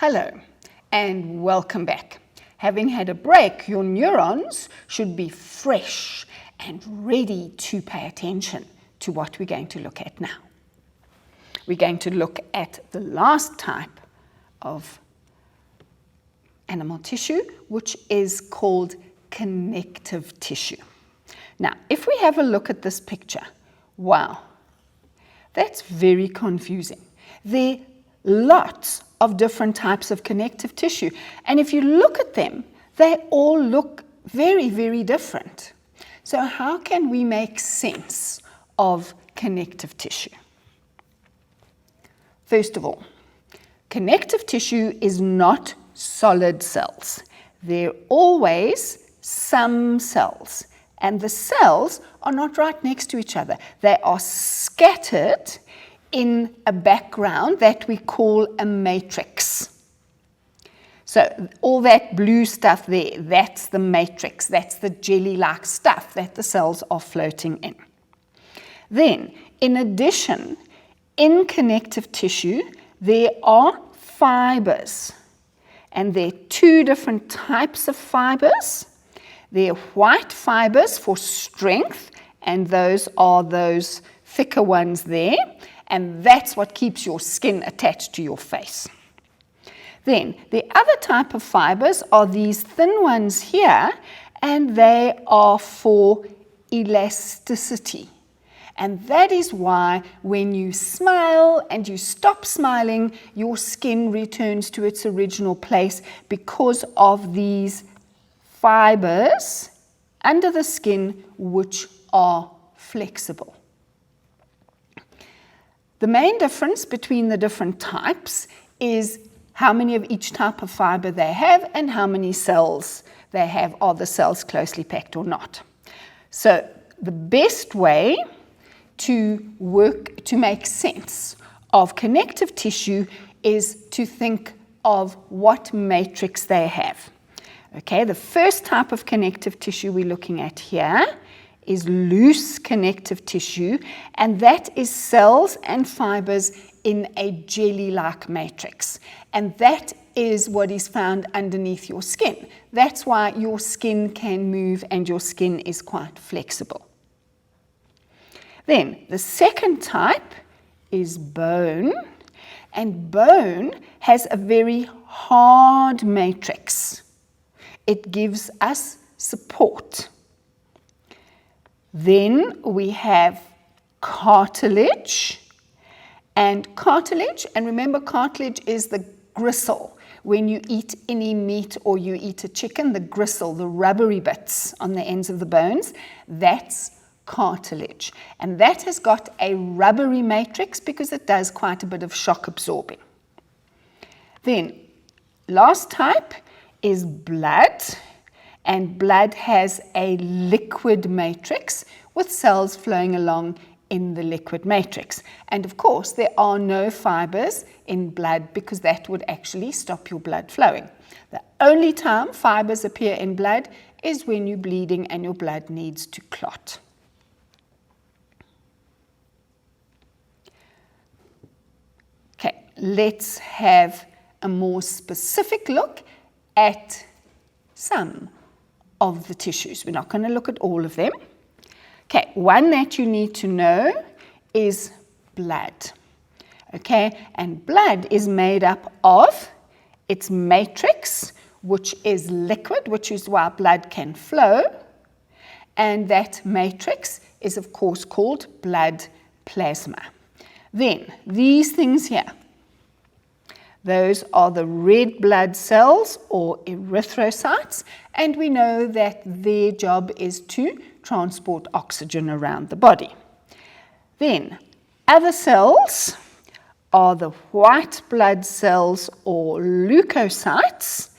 Hello and welcome back. Having had a break, your neurons should be fresh and ready to pay attention to what we're going to look at now. We're going to look at the last type of animal tissue, which is called connective tissue. Now, if we have a look at this picture, wow, that's very confusing. There are lots of different types of connective tissue, and if you look at them, they all look very, very different. So how can we make sense of connective tissue? First of all, connective tissue is not solid cells. They're always some cells, and the cells are not right next to each other. They are scattered in a background that we call a matrix. So all that blue stuff there, that's the matrix. That's the jelly-like stuff that the cells are floating in. Then, in addition, in connective tissue, there are fibers. And there are two different types of fibers. There are white fibers for strength, and those are those thicker ones there. And that's what keeps your skin attached to your face. Then, the other type of fibers are these thin ones here, and they are for elasticity. And that is why when you smile and you stop smiling, your skin returns to its original place because of these fibers under the skin which are flexible. The main difference between the different types is how many of each type of fiber they have and how many cells they have. Are the cells closely packed or not? So the best way to make sense of connective tissue is to think of what matrix they have. Okay, the first type of connective tissue we're looking at here is loose connective tissue, and that is cells and fibers in a jelly-like matrix. And that is what is found underneath your skin. That's why your skin can move and your skin is quite flexible. Then the second type is bone, and bone has a very hard matrix. It gives us support. Then we have cartilage, and remember cartilage is the gristle. When you eat any meat or you eat a chicken, the gristle, the rubbery bits on the ends of the bones, that's cartilage. And that has got a rubbery matrix because it does quite a bit of shock absorbing. Then, last type is blood. And blood has a liquid matrix with cells flowing along in the liquid matrix. And of course, there are no fibers in blood because that would actually stop your blood flowing. The only time fibers appear in blood is when you're bleeding and your blood needs to clot. Okay, let's have a more specific look at some of the tissues. We're not going to look at all of them. Okay, one that you need to know is blood. Okay, and blood is made up of its matrix, which is liquid, which is why blood can flow, and that matrix is of course called blood plasma. Then these things here, those are the red blood cells or erythrocytes, and we know that their job is to transport oxygen around the body. Then other cells are the white blood cells or leukocytes,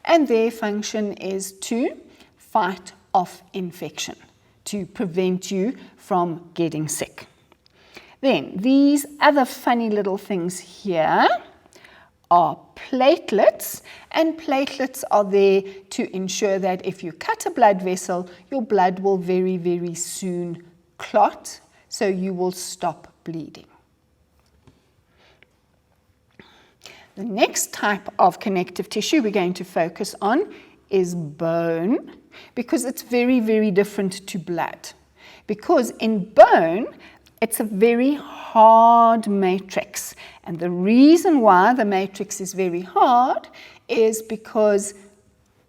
and their function is to fight off infection, to prevent you from getting sick. Then these other funny little things here are platelets, and platelets are there to ensure that if you cut a blood vessel, your blood will very, very soon clot, so you will stop bleeding. The next type of connective tissue we're going to focus on is bone, because it's very, very different to blood. Because in bone, it's a very hard matrix. And the reason why the matrix is very hard is because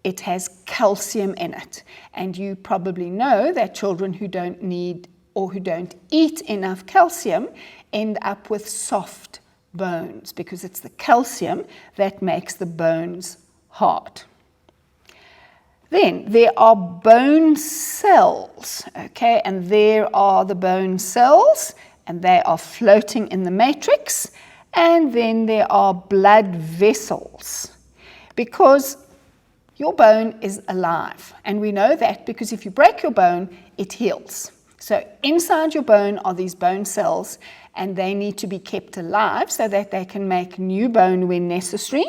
it has calcium in it. And you probably know that children who don't need or who don't eat enough calcium end up with soft bones, because it's the calcium that makes the bones hard. Then there are bone cells, okay, and there are the bone cells, and they are floating in the matrix. And then there are blood vessels, because your bone is alive. And we know that because if you break your bone, it heals. So inside your bone are these bone cells, and they need to be kept alive so that they can make new bone when necessary.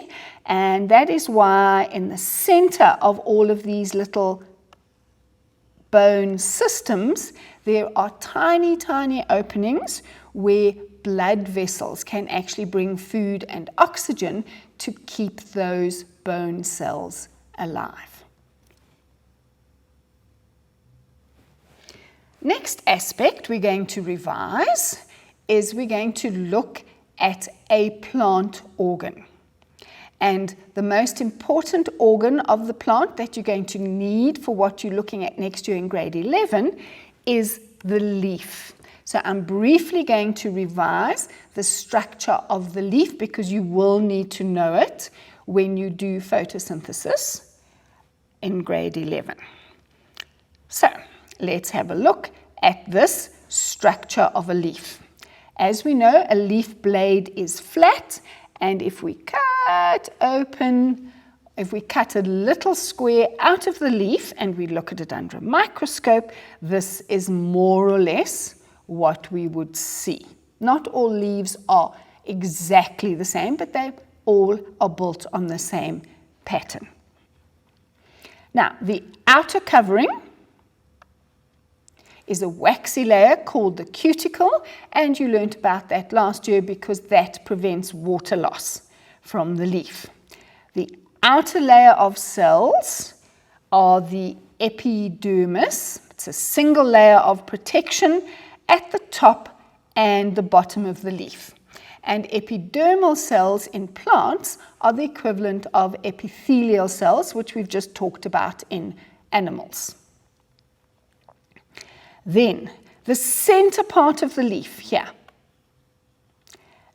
And that is why in the center of all of these little bone systems, there are tiny, tiny openings where blood vessels can actually bring food and oxygen to keep those bone cells alive. Next aspect we're going to revise is we're going to look at a plant organ. And the most important organ of the plant that you're going to need for what you're looking at next year in grade 11 is the leaf. So I'm briefly going to revise the structure of the leaf, because you will need to know it when you do photosynthesis in grade 11. So let's have a look at this structure of a leaf. As we know, a leaf blade is flat, and if we cut a little square out of the leaf and we look at it under a microscope, this is more or less what we would see. Not all leaves are exactly the same, but they all are built on the same pattern. Now, the outer covering is a waxy layer called the cuticle, and you learnt about that last year because that prevents water loss from the leaf. The outer layer of cells are the epidermis. It's a single layer of protection at the top and the bottom of the leaf. And epidermal cells in plants are the equivalent of epithelial cells, which we've just talked about in animals. Then, the center part of the leaf here,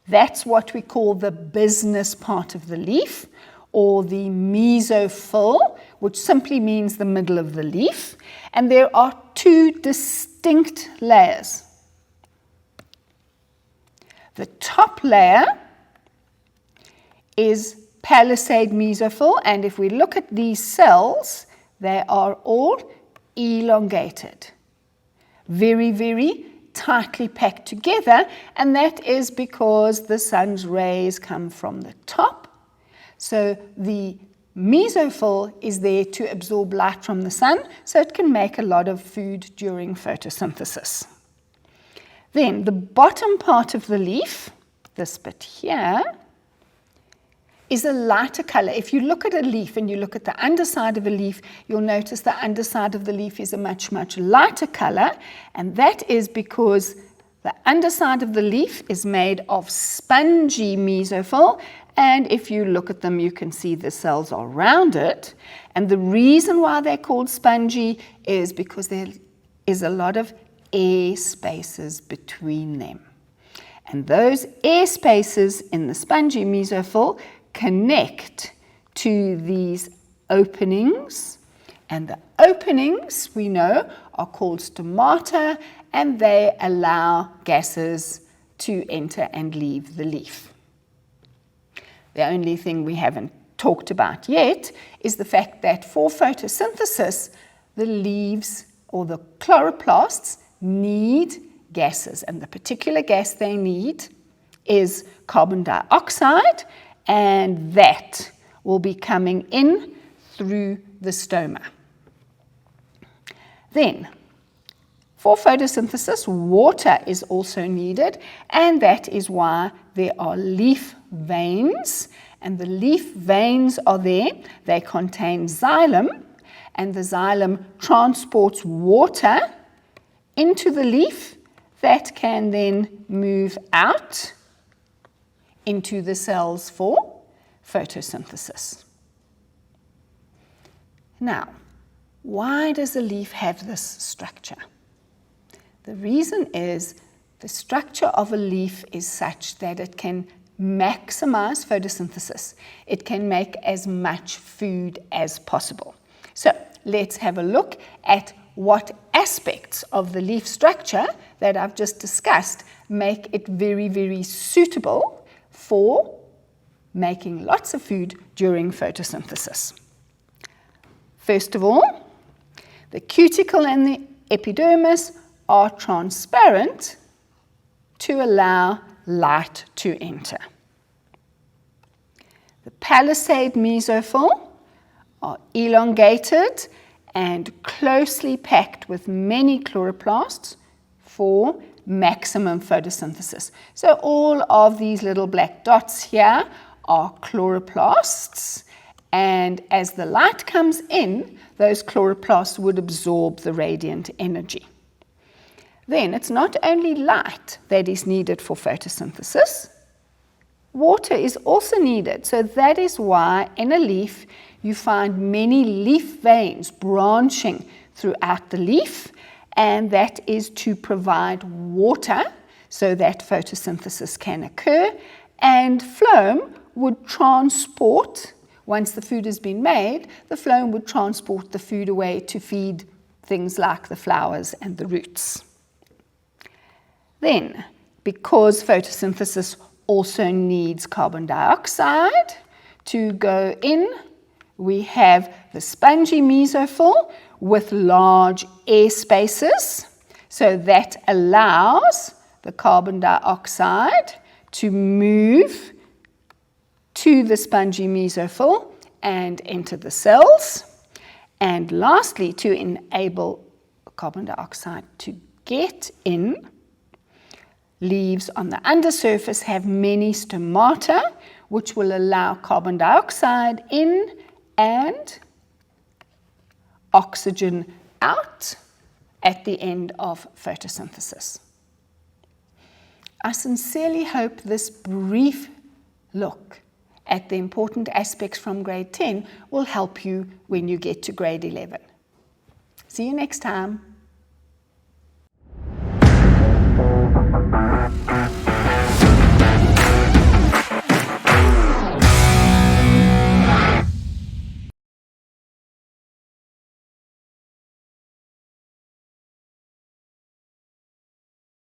that's what we call the business part of the leaf, or the mesophyll, which simply means the middle of the leaf. And there are two distinct layers. The top layer is palisade mesophyll, and if we look at these cells, they are all elongated. Very, very tightly packed together, and that is because the sun's rays come from the top. So the mesophyll is there to absorb light from the sun, so it can make a lot of food during photosynthesis. Then the bottom part of the leaf, this bit here, is a lighter color. If you look at a leaf and you look at the underside of a leaf, you'll notice the underside of the leaf is a much, much lighter color, and that is because the underside of the leaf is made of spongy mesophyll, and if you look at them, you can see the cells are rounded. And the reason why they're called spongy is because there is a lot of air spaces between them. And those air spaces in the spongy mesophyll connect to these openings, and the openings we know are called stomata, and they allow gases to enter and leave the leaf. The only thing we haven't talked about yet is the fact that for photosynthesis, the leaves or the chloroplasts need gases, and the particular gas they need is carbon dioxide, and that will be coming in through the stoma. Then, for photosynthesis, water is also needed, and that is why there are leaf veins, and the leaf veins are there. They contain xylem, and the xylem transports water into the leaf that can then move out into the cells for photosynthesis. Now, why does a leaf have this structure? The reason is the structure of a leaf is such that it can maximize photosynthesis. It can make as much food as possible. So let's have a look at what aspects of the leaf structure that I've just discussed make it very, very suitable for making lots of food during photosynthesis. First of all, the cuticle and the epidermis are transparent to allow light to enter. The palisade mesophyll are elongated and closely packed with many chloroplasts for maximum photosynthesis. So all of these little black dots here are chloroplasts, and as the light comes in, those chloroplasts would absorb the radiant energy. Then it's not only light that is needed for photosynthesis, water is also needed. So that is why in a leaf you find many leaf veins branching throughout the leaf, and that is to provide water so that photosynthesis can occur, and phloem would transport, once the food has been made, the phloem would transport the food away to feed things like the flowers and the roots. Then, because photosynthesis also needs carbon dioxide to go in, we have the spongy mesophyll with large air spaces, so that allows the carbon dioxide to move to the spongy mesophyll and enter the cells. And lastly, to enable carbon dioxide to get in, leaves on the undersurface have many stomata, which will allow carbon dioxide in and oxygen out at the end of photosynthesis. I sincerely hope this brief look at the important aspects from grade 10 will help you when you get to grade 11. See you next time.